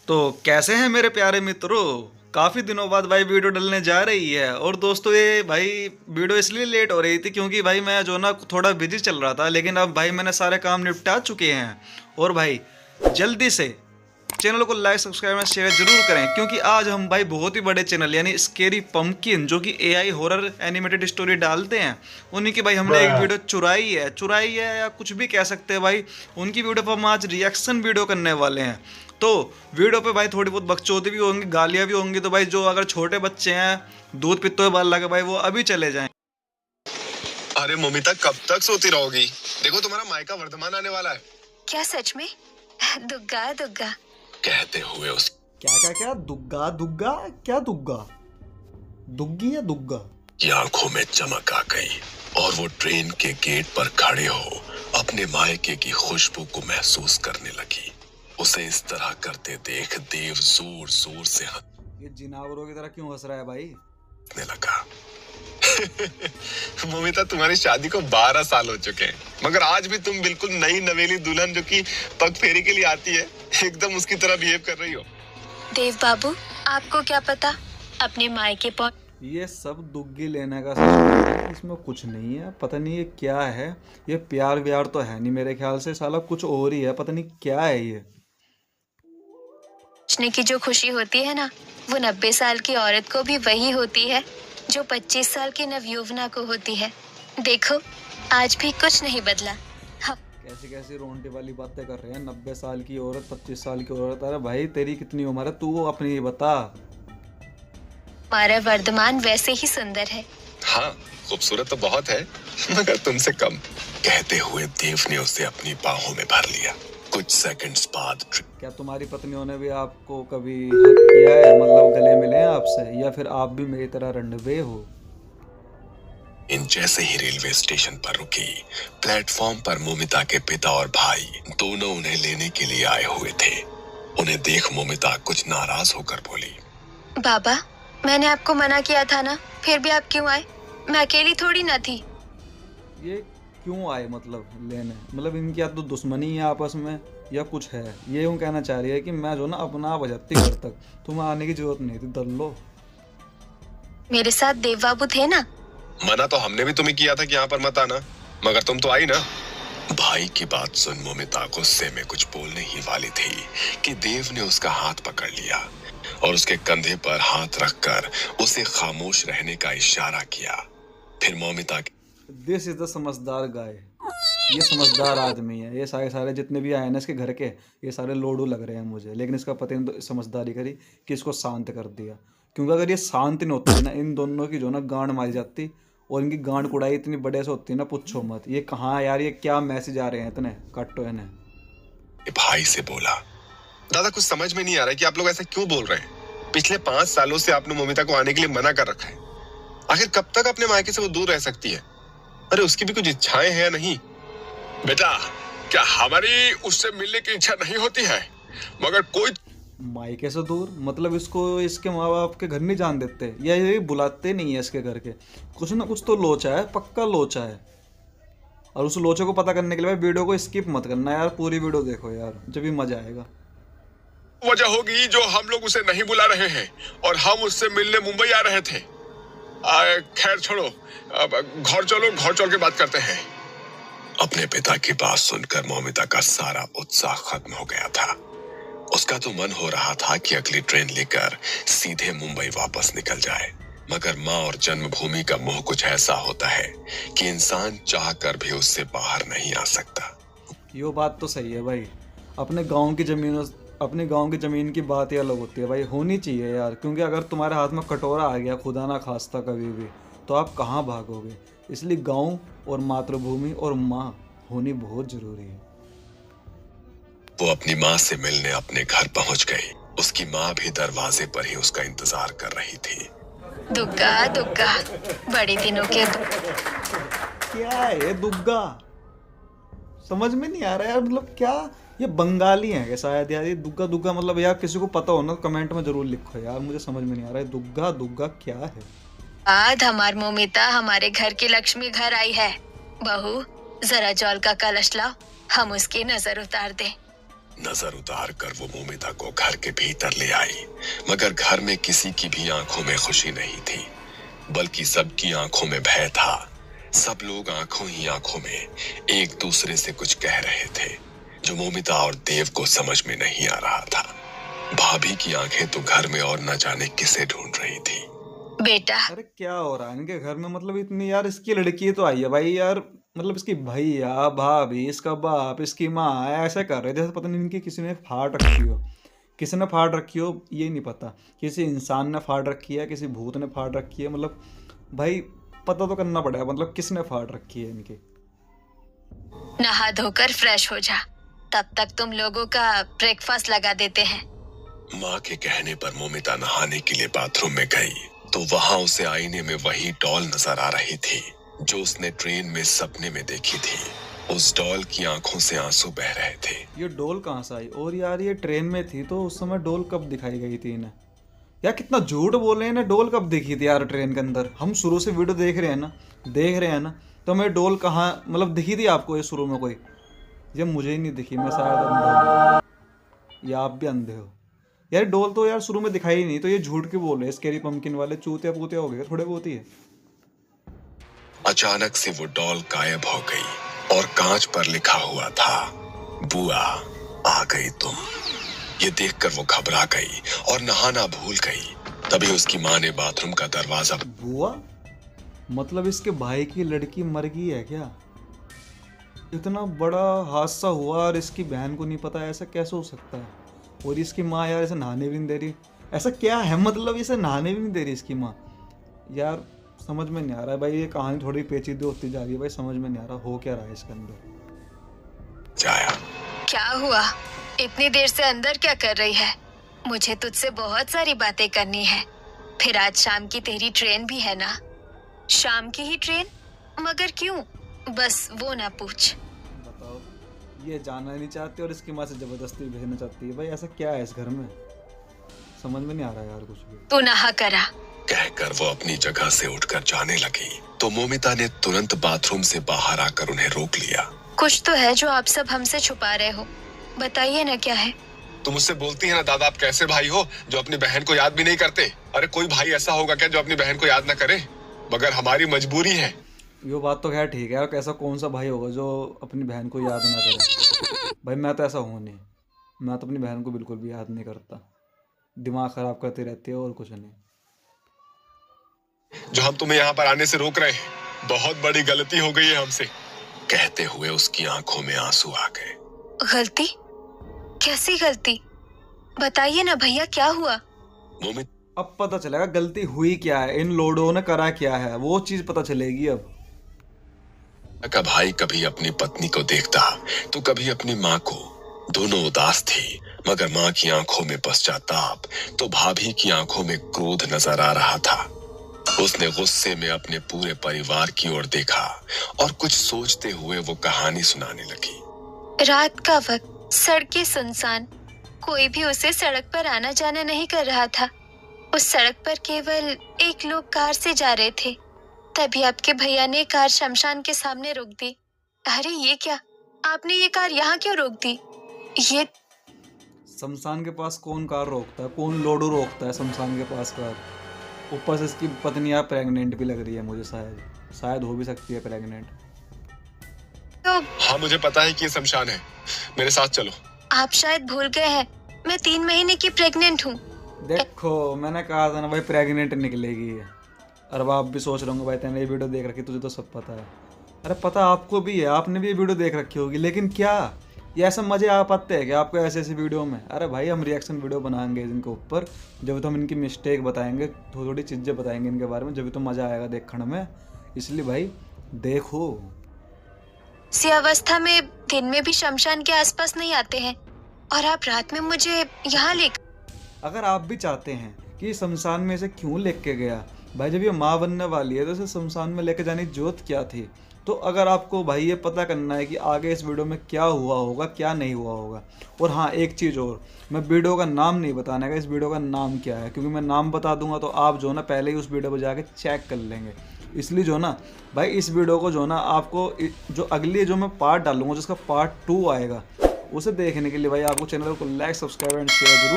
तो कैसे हैं मेरे प्यारे मित्रों। काफ़ी दिनों बाद भाई वीडियो डलने जा रही है। और दोस्तों ये भाई वीडियो इसलिए लेट हो रही थी क्योंकि भाई मैं जो ना थोड़ा बिजी चल रहा था, लेकिन अब भाई मैंने सारे काम निपटा चुके हैं। और भाई जल्दी से चैनल को लाइक सब्सक्राइब और शेयर जरूर करें, क्योंकि आज हम भाई बहुत ही बड़े चैनल यानी स्केरी पंपकिन जो कि एआई हॉरर एनिमेटेड स्टोरी डालते हैं, उन्हीं की भाई हमने एक वीडियो चुराई है या कुछ भी कह सकते हैं भाई। उनकी वीडियो पर हम आज रिएक्शन वीडियो करने वाले हैं। तो वीडियो पे भाई थोड़ी बहुत बकचोदी भी होंगी, गालियाँ भी होंगी। तो भाई जो अगर छोटे बच्चे हैं दूध पीते हुए बाल लगे भाई वो अभी चले जाएं। अरे मोमिता कब तक सोती रहोगी? देखो तुम्हारा मायका वर्धमान आने वाला है। क्या सच में? दुग्गा दुग्गा कहते हुए उस क्या दुग्गा दुग्गा क्या दुग्गा दुग्गी या दुग्गा की आंखों में चमक आ गई और वो ट्रेन के गेट पर खड़े हो अपने मायके की खुशबू को महसूस करने लगी। उसे इस तरह करते देख देव जोर जोर से ये जिनावरों की तरह क्यों हंस रहा है भाई? हंसने लगा। मोमिता तुम्हारी शादी को 12 साल हो चुके हैं, मगर आज भी तुम बिल्कुल नई नवेली दुल्हन जो कि पग फेरी के लिए आती है एकदम उसकी तरह बिहेव कर रही हो। देव बाबू, आपको क्या पता अपने मायके ये सब दुग्गी लेने का है, इसमें कुछ नहीं है। पता नहीं ये क्या है। ये प्यार व्यार तो है नहीं मेरे ख्याल से, साला कुछ और ही है। पता नहीं क्या है ये। पहुंचने की जो खुशी होती है ना, वो 90 साल की औरत को भी वही होती है जो 25 साल की नवयुवना को होती है। देखो आज भी कुछ नहीं बदला। कैसी कैसी रोंटे वाली बातें कर रहे हैं। 90 साल की औरत, 25 साल की औरत। अरे भाई तेरी कितनी उम्र है, तू अपनी बता। हमारा वर्धमान वैसे ही सुंदर है। हाँ खूबसूरत तो बहुत है, मगर तुमसे कम। कहते हुए देव ने उसे अपनी बाहों में भर लिया। कुछ सेकंड्स बाद क्या तुम्हारी पत्नियों ने भी आपको कभी हक किया है, मतलब गले मिले आपसे, या फिर आप भी मेरी तरह रंडवे हो? इन जैसे ही रेलवे स्टेशन पर रुकी, प्लेटफॉर्म पर मोमिता के पिता और भाई दोनों उन्हें लेने के लिए आए हुए थे। उन्हें देख मोमिता कुछ नाराज होकर बोली, बाबा मैंने आपको मना किया था ना, फिर भी आप क्यों आए? मैं अकेली थोड़ी ना थी। ये क्यों आए मतलब लेने? मतलब इनकी या तो दुश्मनी है आपस में या कुछ है। ये यूँ कहना चाह रही है कि मैं जो ना अपना बजाती घर तक, तुम्हें आने की जरूरत नहीं थी। दल्लो मेरे साथ देव बाबू थे ना। मना तो हमने भी तुम्हें किया था कि यहाँ पर मत आना, मगर तुम तो आई ना। भाई की बात सुन मोमिता गुस्से में कुछ बोलने ही वाली थी कि देव ने उसका हाथ पकड़ लिया और उसके कंधे पर हाथ रखकर उसे खामोश रहने का इशारा किया। फिर मोमिता दिस इज द समझदार गाय। ये समझदार आदमी है। ये सारे जितने भी आए ना इसके घर के, ये सारे लोडू लग रहे हैं मुझे। लेकिन इसका पति ने तो समझदारी करी कि इसको शांत कर दिया, क्योंकि अगर ये शांत नहीं होती ना, इन दोनों की जो ना गांड मारी जाती। और इनकी गांड कुड़ाई इतनी बड़े से होती है ना, पूछो मत। ये कहाँ यार, ये क्या मैसेज आ रहे हैं इतने? काटो इन्हें। भाई से बोला, दादा कुछ समझ में नहीं आ रहा है कि आप लोग ऐसा क्यों बोल रहे हैं। पिछले 5 सालों से आपने मोमिता को आने के लिए मना कर रखा है। आखिर कब तक अपने मायके से वो दूर रह सकती है? अरे उसकी भी कुछ इच्छाएं हैं या नहीं? बेटा क्या हमारी उससे मिलने की इच्छा नहीं होती है? मगर कोई मायके से दूर मतलब इसको इसके माँ बाप के घर नहीं जान देते, या ये बुलाते नहीं है इसके घर के। कुछ ना कुछ तो लोचा है, पक्का लोचा है। और उस लोचे को पता करने के लिए भाई वीडियो को स्किप मत करना यार, पूरी वीडियो देखो यार, जब भी मजा आएगा। वजह होगी जो हम लोग उसे नहीं बुला रहे हैं और हम उससे मिलने मुंबई आ रहे थे। खैर छोड़ो, अब घर चलो, घर चल के बात करते हैं। अपने पिता की बात सुनकर मोमिता का सारा उत्साह खत्म हो गया था। उसका तो मन हो रहा था कि अगली ट्रेन लेकर सीधे मुंबई वापस निकल जाए, मगर माँ और जन्मभूमि का मोह कुछ ऐसा होता है कि इंसान चाहकर भी उससे बाहर नहीं आ सकता। ये बात तो सही है भाई। अपने गांव की ज़मीन की बात ही अलग होती है भाई, होनी चाहिए यार। क्योंकि अगर तुम्हारे हाथ में कटोरा आ गया खुदा ना खास्ता कभी भी, तो आप कहाँ भागोगे। इसलिए गांव और मातृभूमि और माँ होनी बहुत ज़रूरी है। वो अपनी माँ से मिलने अपने घर पहुंच गई। उसकी माँ भी दरवाजे पर ही उसका इंतजार कर रही थी। दुग्गा दुग्गा बड़े दिनों के क्या है दुग्गा? समझ में नहीं आ रहा यार, मतलब क्या ये बंगाली हैं क्या शायद यार? ये दुग्गा दुग्गा मतलब यार किसी को पता हो ना कमेंट में जरूर लिखो यार, मुझे समझ में नहीं आ रहा है दुग्गा दुग्गा क्या है। आज हमार मोमिता हमारे घर की लक्ष्मी घर आई है। बहू जरा जौल का कलश लाओ, हम उसकी नजर उतार दें। नजर उतार कर वो मोमिता को घर के भीतर ले आई, मगर घर में किसी की भी आंखों में खुशी नहीं थी, बल्कि सबकी आंखों में भय था। सब लोग आंखों ही आंखों में एक दूसरे से कुछ कह रहे थे, जो मोमिता और देव को समझ में नहीं आ रहा था। भाभी की आंखें तो घर में और न जाने किसे ढूंढ रही थी। बेटा, अरे क्या हो रहा है इनके घर में? मतलब इतनी यार, इसकी लड़की तो आई है भाई यार, मतलब इसकी भैया भाभी, इसका बाप, इसकी माँ ऐसे कर रहे जैसे पता नहीं इनकी किसी ने फाड़ रखी हो। किसी ने फाड़ रखी हो ये नहीं पता, किसी इंसान ने फाड़ रखी है, किसी भूत ने फाड़ रखी है। मतलब भाई पता तो करना पड़ेगा, मतलब किसने फाड़ रखी है इनकी। नहा धोकर फ्रेश हो जा, तब तक तुम लोगों का ब्रेकफास्ट लगा देते हैं। माँ के कहने पर मोमिता नहाने के लिए बाथरूम में गई तो वहां उसे आईने में वही डॉल नजर आ रही थी जो उसने ट्रेन में सपने में देखी थी। उस डॉल की आंखों से आंसू बह रहे थे। ये डोल कहाँ से आई? और यार ये ट्रेन में थी तो उस समय डोल कब दिखाई गई थी इन्हें? यार कितना झूठ बोल रहे हैं, इन्हें डोल कब दिखी थी यार ट्रेन के अंदर? हम शुरू से वीडियो देख रहे हैं ना, तो हमें डोल कहाँ मतलब दिखी थी आपको ये शुरू में? कोई ये मुझे ही नहीं दिखी, मैं शायद अंधा हूँ या आप भी अंधे हो। यार डोल तो यार शुरू में दिखाई ही नहीं, तो ये झूठ क्यों बोल रहे हैं? स्कैरी पंपकिन वाले चूतिया पूतिया हो गए थोड़े बहुत ही है। अचानक से वो डॉल गायब हो गई और कांच पर लिखा हुआ था, बुआ आ गई तुम। ये देखकर वो घबरा गई और नहाना भूल गई। तभी उसकी माँ ने बाथरूम का दरवाजा। बुआ मतलब इसके भाई की लड़की मर गई है क्या? इतना बड़ा हादसा हुआ और इसकी बहन को नहीं पता, ऐसा कैसे हो सकता है? और इसकी माँ यार इसे नहाने भी नहीं दे रही, ऐसा क्या है? मतलब इसे नहाने भी नहीं दे रही इसकी माँ। यार समझ में नहीं आ रहा है भाई, ये कहानी थोड़ी पेचीदे होती जा रही है भाई, समझ में नहीं आ रहा हो क्या रहा है इसके अंदर। जाया क्या हुआ? इतनी देर से अंदर क्या कर रही है? मुझे तुझसे बहुत सारी बातें करनी है। फिर आज शाम की तेरी ट्रेन भी है ना? शाम की ही ट्रेन? मगर क्यों? बस वो ना पूछ। बताओ, ये जाना नहीं चाहती और इसकी माँ से जबरदस्ती भेजना चाहती है। भाई ऐसा क्या है इस घर में? समझ में नहीं आ रहा यार कुछ भी। तू नहा करा। कहकर वो अपनी जगह से उठकर जाने लगी तो मोमिता ने तुरंत बाथरूम से बाहर आकर उन्हें रोक लिया। कुछ तो है जो आप सब हमसे छुपा रहे हो, बताइए ना क्या है? तुम मुझसे बोलती है ना दादा, आप कैसे भाई हो जो अपनी बहन को याद भी नहीं करते? अरे कोई भाई ऐसा होगा क्या जो अपनी बहन को याद ना करे? मगर हमारी मजबूरी है। ये बात तो खैर ठीक है, कैसा कौन सा भाई होगा जो अपनी बहन को याद ना करे? भाई मैं तो ऐसा हूँ नहीं, मैं तो अपनी बहन को बिल्कुल भी याद नहीं करता। दिमाग खराब करती रहती है और कुछ नहीं। जो हम तुम्हें यहाँ पर आने से रोक रहे हैं, बहुत बड़ी गलती हो गई है हमसे। कहते हुए उसकी आंखों में आंसू आ गए। गलती? कैसी गलती? बताइए ना भैया, क्या हुआ? मोमित अब पता चलेगा गलती हुई क्या है, इन लोडों ने करा क्या है, वो चीज पता चलेगी अब। का भाई कभी अपनी पत्नी को देखता तो कभी अपनी माँ को। दोनों उदास थी, मगर माँ की आंखों में पश्चाताप तो भाभी की आंखों में क्रोध नजर आ रहा था। उसने गुस्से में अपने पूरे परिवार की ओर देखा और कुछ सोचते हुए वो कहानी सुनाने लगी। रात का वक्त, सड़कें सुनसान, कोई भी उसे सड़क पर आना जाना नहीं कर रहा था। उस सड़क पर केवल एक लोग कार से जा रहे थे। तभी आपके भैया ने कार शमशान के सामने रोक दी। अरे ये क्या, आपने ये कार यहाँ क्यों रोक दी? ये शमशान के पास कौन कार रोकता है? कौन लोडो रोकता है शमशान के पास कार? ऊपर से इसकी पत्नी यार प्रेग्नेंट भी लग रही है मुझे, शायद हो भी सकती है प्रेग्नेंट। तो हाँ मुझे पता है कि ये शमशान है, मेरे साथ चलो। आप शायद भूल गए हैं, मैं 3 महीने की प्रेग्नेंट हूँ। देखो मैंने कहा था ना भाई, प्रेग्नेंट निकलेगी। अरे आप भी सोच रहे होंगे भाई तेने ये वीडियो देख रखी, तुझे तो सब पता है। अरे पता आपको भी है, आपने भी ये वीडियो देख रखी होगी, लेकिन क्या ये ऐसा मजे आप आते हैं कि आपको ऐसे ऐसी वीडियो में? अरे भाई हम रिएक्शन वीडियो बनाएंगे इनके ऊपर, जब तो हम इनकी मिस्टेक बताएंगे, थोड़ी थोड़ी चीज़ें बताएंगे इनके बारे में, जब तो मज़ा आएगा देखने में। इसलिए भाई देखो। इसी अवस्था में दिन में भी शमशान के आसपास नहीं आते हैं और आप रात में मुझे यहाँ लेकर। अगर आप भी चाहते हैं कि शमशान में इसे क्यों लेके गया भाई, जब ये माँ बनने वाली है तो इसे शमशान में लेके जाने की जरूरत क्या थी? तो अगर आपको भाई ये पता करना है कि आगे इस वीडियो में क्या हुआ होगा क्या नहीं हुआ होगा, और हाँ एक चीज़ और, मैं वीडियो का नाम नहीं बताने का, इस वीडियो का नाम क्या है, क्योंकि मैं नाम बता दूंगा तो आप जो ना पहले ही उस वीडियो पर जाके चेक कर लेंगे। इसलिए जो ना भाई इस वीडियो को जो ना आपको जो अगली जो मैं पार्ट डालूंगा जिसका पार्ट 2 आएगा, उसे देखने के लिए भाई आपको चैनल को लाइक, सब्सक्राइब एंड शेयर जरूर